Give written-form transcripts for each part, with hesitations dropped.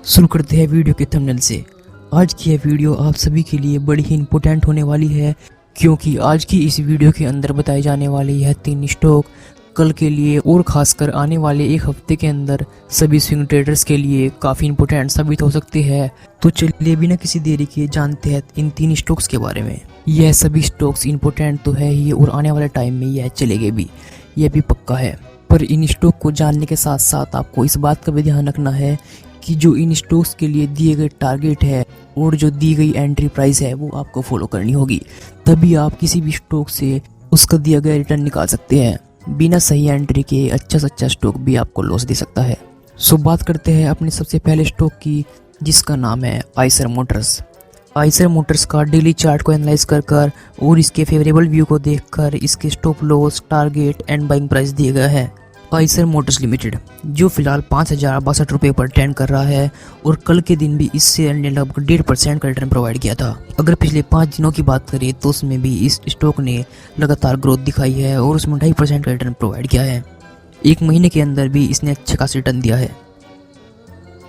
शुरू करते हैं वीडियो के थंबनेल से। आज की यह वीडियो आप सभी के लिए बड़ी ही इम्पोर्टेंट होने वाली है, क्योंकि आज की इस वीडियो के अंदर बताए जाने वाले यह 3 स्टॉक कल के लिए और खासकर आने वाले एक हफ्ते के अंदर सभी स्विंग ट्रेडर्स के लिए काफ़ी इम्पोर्टेंट साबित हो सकते हैं। तो चलिए बिना किसी देरी के जानते हैं इन 3 स्टॉक्स के बारे में। यह सभी स्टॉक्स इम्पोर्टेंट तो है ही और आने वाले टाइम में यह चलेंगे भी, यह भी पक्का है। पर इन स्टॉक को जानने के साथ साथ आपको इस बात का भी ध्यान रखना है कि जो इन स्टॉक्स के लिए दिए गए टारगेट है और जो दी गई एंट्री प्राइस है वो आपको फॉलो करनी होगी, तभी आप किसी भी स्टॉक से उसका दिया गया रिटर्न निकाल सकते हैं। बिना सही एंट्री के अच्छा से अच्छा स्टॉक भी आपको लॉस दे सकता है। सो बात करते हैं अपने सबसे पहले स्टॉक की, जिसका नाम है आइसर मोटर्स। आइसर मोटर्स का डेली चार्ट को एनालाइज कर और इसके फेवरेबल व्यू को देखकर इसके stop loss, target and buying price दिए गए हैं। आइसर मोटर्स लिमिटेड जो फिलहाल 5,062 रुपये पर ट्रेंड कर रहा है और कल के दिन भी इस शेयर ने लगभग 1.5% का रिटर्न प्रोवाइड किया था। अगर पिछले 5 दिनों की बात करें तो उसमें भी इस स्टॉक ने लगातार ग्रोथ दिखाई है और उसमें 2.5% का रिटर्न प्रोवाइड किया है। एक महीने के अंदर भी इसने अच्छा खासा रिटर्न दिया है।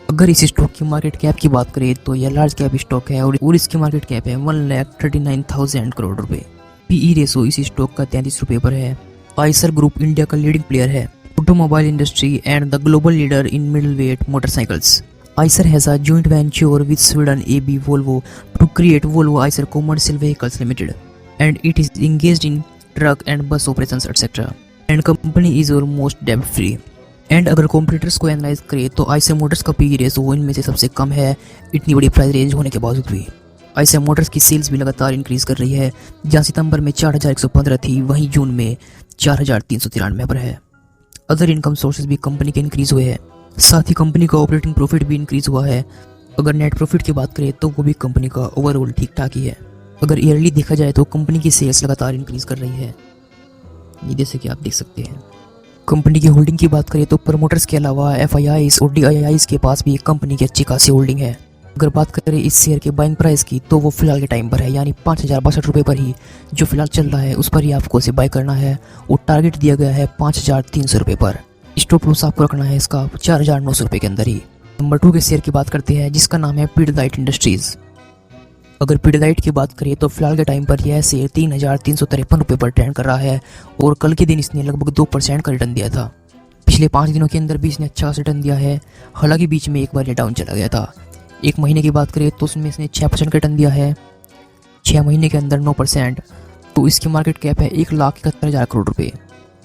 अगर इस स्टॉक की मार्केट कैप की बात करें तो यह लार्ज कैप स्टॉक है और इसकी मार्केट कैप है 1,39,000 करोड़ रुपए। पीई रेशो इस स्टॉक का 33 रुपये पर है। आइसर ग्रुप इंडिया का लीडिंग प्लेयर है automobile industry and the global leader in middleweight motorcycles. Eicher has a joint venture with Sweden AB Volvo to create Volvo Eicher Commercial Vehicles Limited, and it is engaged in truck and bus operations etc. And company is almost debt free. And अगर competitors को analyse करें तो Eicher Motors का P ratio इनमें से सबसे कम है, इतनी बड़ी प्राइस रेंज होने के बावजूद भी। आइसर मोटर्स की सेल्स भी लगातार इंक्रीज कर रही है, जहाँ सितंबर में 4,115 थी वहीं जून में 4,393 पर है। अदर इनकम सोर्सेज भी कंपनी के इंक्रीज हुए हैं, साथ ही कंपनी का ऑपरेटिंग प्रॉफिट भी इंक्रीज हुआ है। अगर नेट प्रॉफिट की बात करें तो वो भी कंपनी का ओवरऑल ठीक ठाक ही है। अगर ईयरली देखा जाए तो कंपनी की सेल्स लगातार इंक्रीज कर रही है, ये जैसे कि आप देख सकते हैं। कंपनी की होल्डिंग की बात करें तो प्रमोटर्स के अलावा एफआईआईस और डीआईआईस के पास भी कंपनी की अच्छी खासी होल्डिंग है। अगर बात करें इस शेयर के बाइंग प्राइस की तो वो फिलहाल के टाइम पर है, यानी 5,062 रुपये पर ही जो फिलहाल चल रहा है उस पर ही आपको इसे बाय करना है और टारगेट दिया गया है 5,300 रुपये पर। स्टॉप लॉस आपको रखना है इसका 4,900 रुपये के अंदर ही। नंबर 2 के शेयर की बात करते हैं, जिसका नाम है पिडिलाइट इंडस्ट्रीज। अगर पिडिलाइट की बात करें तो फिलहाल के टाइम पर यह शेयर 3,353 रुपये पर ट्रेंड कर रहा है और कल के दिन इसने लगभग 2% का रिटर्न दिया था। पिछले 5 दिनों के अंदर भी इसने अच्छा रिटर्न दिया है, हालांकि बीच में एक बार ये डाउन चला गया था। एक महीने की बात करें तो उसमें इसने 6% का रिटर्न दिया है, 6 महीने के अंदर 9%। तो इसकी मार्केट कैप है 1,71,000 करोड़ रुपए।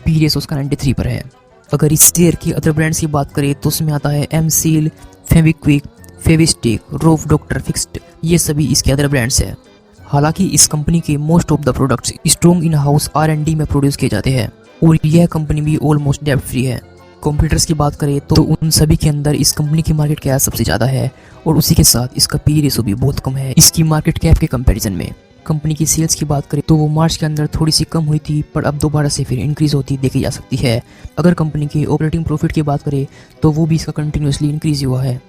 पी रेशो उसका 93 पर है। अगर इस शेयर की अदर ब्रांड्स की बात करें तो उसमें आता है M seal, Fevikwik, Fevistick, Roff doctor fixit, ये सभी इसके अदर ब्रांड्स हैं। हालांकि इस कंपनी के most of the products strong in house R&D में प्रोड्यूस किए जाते हैं और यह कंपनी भी ऑलमोस्ट डेब्ट फ्री है। कंप्यूटर्स की बात करें तो उन सभी के अंदर इस कंपनी की मार्केट कैप सबसे ज़्यादा है और उसी के साथ इसका पी रेशो भी बहुत कम है इसकी मार्केट कैप के कंपैरिजन में। कंपनी की सेल्स की बात करें तो वो मार्च के अंदर थोड़ी सी कम हुई थी, पर अब दोबारा से फिर इंक्रीज होती देखी जा सकती है। अगर कंपनी के ऑपरेटिंग प्रॉफिट की बात करें तो वो भी इसका कंटिन्यूसली इंक्रीज हुआ है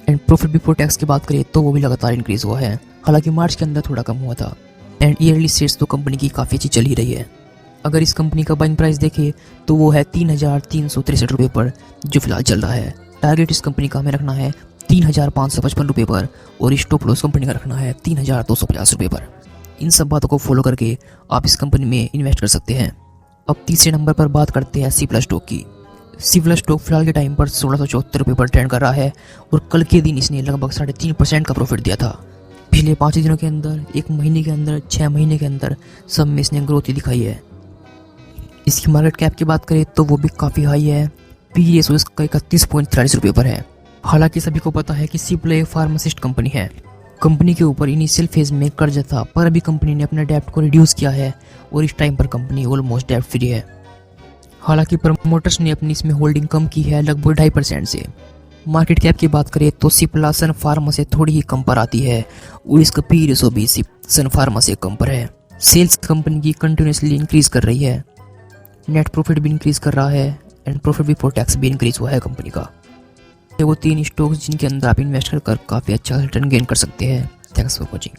एंड प्रॉफिट बिफोर टैक्स की बात करें तो वो भी लगातार इंक्रीज हुआ है, हालांकि मार्च के अंदर थोड़ा कम हुआ था। एंड ईयरली सेल्स तो कंपनी की काफ़ी अच्छी चल ही रही है। अगर इस कंपनी का बाइंग प्राइस देखें तो वो है 3,363 रुपये पर जो फिलहाल चल रहा है। टारगेट इस कंपनी का हमें रखना है 3,555 रुपये पर और स्टॉप लॉस कंपनी का रखना है 3,250 रुपये पर। इन सब बातों को फॉलो करके आप इस कंपनी में इन्वेस्ट कर सकते हैं। अब तीसरे नंबर पर बात करते हैं सी प्लस स्टॉक की। सी प्लस स्टॉक फिलहाल के टाइम पर 1,674 रुपये पर ट्रेंड कर रहा है और कल के दिन इसने लगभग 3.5% का प्रॉफिट दिया था। पिछले 5 दिनों के अंदर, 1 महीने के अंदर, 6 महीने के अंदर सब में इसने ग्रोथ ही दिखाई है। इसकी मार्केट कैप की बात करें तो वो भी काफ़ी हाई है। पी रेशो इसका 31.43 रुपये पर है। हालांकि सभी को पता है कि सिप्ला एक फार्मासिस्ट कंपनी है। कंपनी के ऊपर इनिशियल फेज में कर्ज था, पर अभी कंपनी ने अपना डेब्ट को रिड्यूस किया है और इस टाइम पर कंपनी ऑलमोस्ट डेब्ट फ्री है। हालांकि प्रमोटर्स ने अपनी इसमें होल्डिंग कम की है लगभग 2.5% से। मार्केट कैप की बात करें तो सिप्ला सन फार्मा से थोड़ी ही कम पर आती है और इसका पी रेशो भी सन फार्मा से कम पर है। सेल्स कंपनी की कंटिन्यूसली इंक्रीज कर रही है, नेट प्रॉफिट भी इंक्रीज कर रहा है एंड प्रॉफिट बिफोर टैक्स भी इंक्रीज हुआ है कंपनी का। ये वो 3 स्टॉक्स जिनके अंदर आप इन्वेस्ट कर काफ़ी अच्छा रिटर्न गेन कर सकते हैं। Thanks for watching.